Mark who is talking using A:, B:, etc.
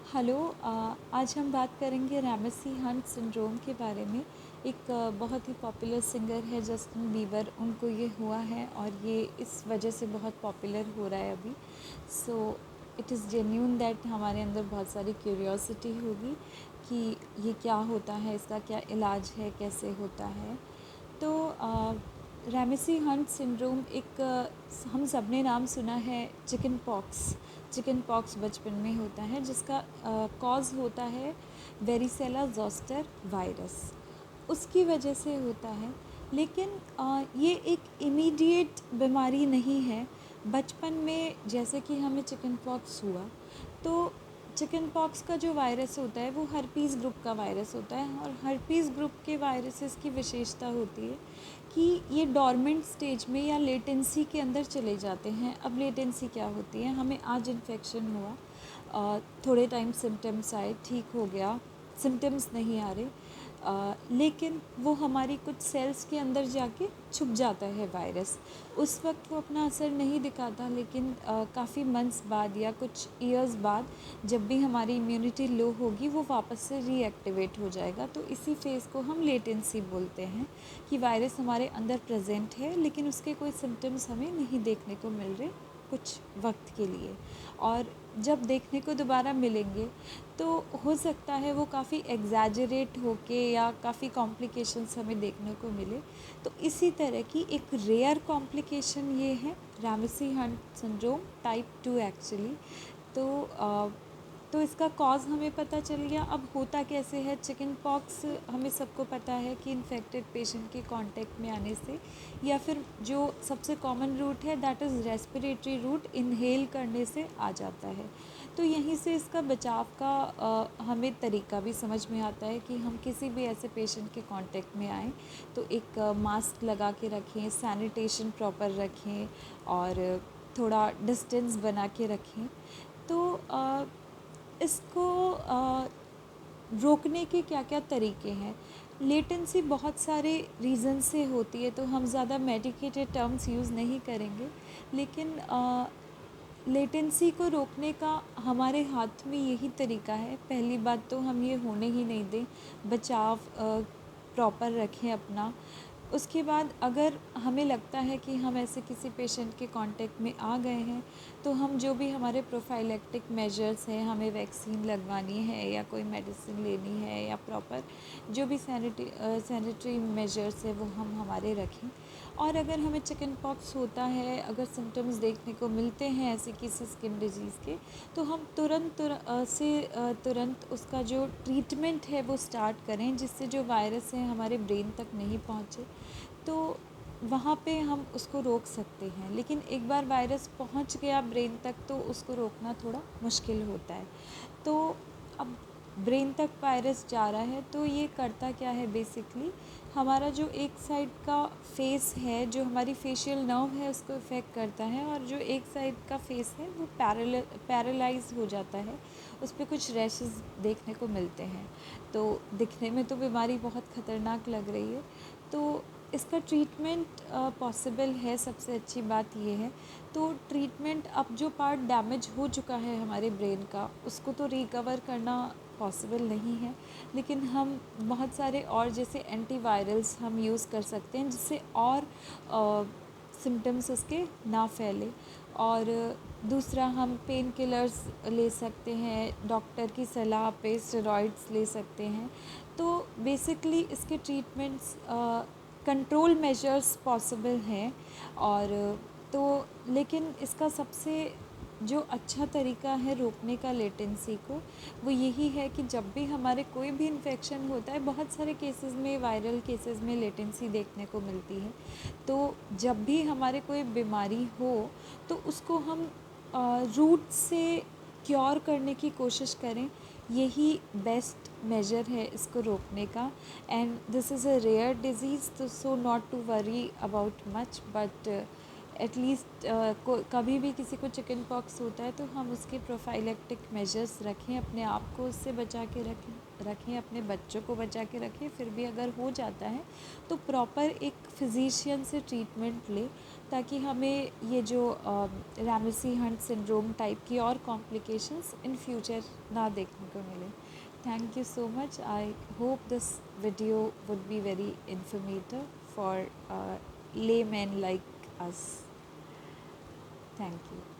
A: Hello. आज हम बात करेंगे रैमसी हंट सिंड्रोम के बारे में। एक बहुत ही पॉपुलर सिंगर है जस्टिन बीबर, उनको ये हुआ है और ये इस वजह से बहुत पॉपुलर हो रहा है अभी। So it is genuine that हमारे अंदर बहुत सारी क्यूरियोसिटी होगी कि ये क्या होता है, इसका क्या इलाज है, कैसे होता है। तो रैमसी हंट सिंड्रोम एक हम सब ने नाम सुना है चिकन पॉक्स। चिकन पॉक्स बचपन में होता है जिसका कॉज होता है वेरिसेला जोस्टर वायरस, उसकी वजह से होता है। लेकिन ये एक इमीडिएट बीमारी नहीं है। बचपन में जैसे कि हमें चिकन पॉक्स हुआ तो चिकन पॉक्स का जो वायरस होता है वो हर्पीज़ ग्रुप का वायरस होता है, और हर्पीज़ ग्रुप के वायरसेस की विशेषता होती है कि ये डॉर्मेंट स्टेज में या लेटेंसी के अंदर चले जाते हैं। अब लेटेंसी क्या होती है? हमें आज इन्फेक्शन हुआ, थोड़े टाइम सिम्टम्स आए, ठीक हो गया, सिम्टम्स नहीं आ रहे, लेकिन वो हमारी कुछ सेल्स के अंदर जाके छुप जाता है वायरस। उस वक्त वो अपना असर नहीं दिखाता, लेकिन काफ़ी मंथ्स बाद या कुछ ईयर्स बाद जब भी हमारी इम्यूनिटी लो होगी वो वापस से रीएक्टिवेट हो जाएगा। तो इसी फेज़ को हम लेटेंसी बोलते हैं कि वायरस हमारे अंदर प्रेजेंट है लेकिन उसके कोई सिम्टम्स हमें नहीं देखने को मिल रहे कुछ वक्त के लिए, और जब देखने को दोबारा मिलेंगे तो हो सकता है वो काफ़ी एग्जैजरेट होके या काफ़ी कॉम्प्लिकेशंस हमें देखने को मिले। तो इसी तरह की एक रेयर कॉम्प्लिकेशन ये है Ramsay Hunt syndrome type 2 actually. तो तो इसका कॉज़ हमें पता चल गया। अब होता कैसे है? चिकन पॉक्स हमें सबको पता है कि इन्फेक्टेड पेशेंट के कांटेक्ट में आने से, या फिर जो सबसे कॉमन रूट है that is respiratory route, inhale करने से आ जाता है। तो यहीं से इसका बचाव का हमें तरीका भी समझ में आता है कि हम किसी भी ऐसे पेशेंट के कांटेक्ट में आएँ तो एक मास्क लगा के रखें, सैनिटेशन प्रॉपर रखें और थोड़ा डिस्टेंस बना के रखें। तो इसको रोकने के क्या क्या तरीके हैं? लेटेंसी बहुत सारे रीज़न से होती है, तो हम ज़्यादा मेडिकेटेड टर्म्स यूज़ नहीं करेंगे, लेकिन लेटेंसी को रोकने का हमारे हाथ में यही तरीका है। पहली बात तो हम ये होने ही नहीं दें, बचाव प्रॉपर रखें अपना। उसके बाद अगर हमें लगता है कि हम ऐसे किसी पेशेंट के कांटेक्ट में आ गए हैं तो हम जो भी हमारे प्रोफाइलेक्टिक मेजर्स हैं, हमें वैक्सीन लगवानी है या कोई मेडिसिन लेनी है या प्रॉपर जो भी सैनिटरी मेजर्स है वो हम हमारे रखें। और अगर हमें चिकन पॉक्स होता है, अगर सिम्टम्स देखने को मिलते हैं ऐसे किसी स्किन डिजीज़ के, तो हम तुरंत उसका जो ट्रीटमेंट है वो स्टार्ट करें, जिससे जो वायरस है हमारे ब्रेन तक नहीं पहुँचे। तो वहाँ पे हम उसको रोक सकते हैं, लेकिन एक बार वायरस पहुँच गया ब्रेन तक तो उसको रोकना थोड़ा मुश्किल होता है। तो अब ब्रेन तक वायरस जा रहा है तो ये करता क्या है? बेसिकली हमारा जो एक साइड का फेस है, जो हमारी फेशियल नर्व है उसको इफ़ेक्ट करता है, और जो एक साइड का फेस है वो पैरालाइज हो जाता है, उस पर कुछ रैशेस देखने को मिलते हैं। तो दिखने में तो बीमारी बहुत ख़तरनाक लग रही है। तो इसका ट्रीटमेंट पॉसिबल है, सबसे अच्छी बात ये है। तो ट्रीटमेंट, अब जो पार्ट डैमेज हो चुका है हमारे ब्रेन का उसको तो रिकवर करना पॉसिबल नहीं है, लेकिन हम बहुत सारे और जैसे एंटीवायरल्स हम यूज़ कर सकते हैं जिससे और सिम्टम्स उसके ना फैले। और दूसरा, हम पेन किलर्स ले सकते हैं, डॉक्टर की सलाह पे स्टेरॉइड्स ले सकते हैं। तो बेसिकली इसके ट्रीटमेंट्स कंट्रोल मेजर्स पॉसिबल हैं। और तो लेकिन इसका सबसे जो अच्छा तरीका है रोकने का लेटेंसी को, वो यही है कि जब भी हमारे कोई भी इन्फेक्शन होता है, बहुत सारे केसेस में, वायरल केसेस में लेटेंसी देखने को मिलती है। तो जब भी हमारे कोई बीमारी हो तो उसको हम रूट से क्योर करने की कोशिश करें, यही बेस्ट मेजर है इसको रोकने का। And this is a rare disease, तो so not to worry about much, but at least कभी भी किसी को चिकन पॉक्स होता है तो हम उसके प्रोफाइलेक्टिक मेजर्स रखें, अपने आप को उससे बचा के रखें। रखें, अपने बच्चों को बचा के रखें, फिर भी अगर हो जाता है तो प्रॉपर एक फिजिशियन से ट्रीटमेंट लें, ताकि हमें ये जो रैमसी हंट सिंड्रोम टाइप की और कॉम्प्लिकेशंस इन फ्यूचर ना देखने को मिले। Thank you so much. I hope this video would be very informative for laymen like us. Thank you.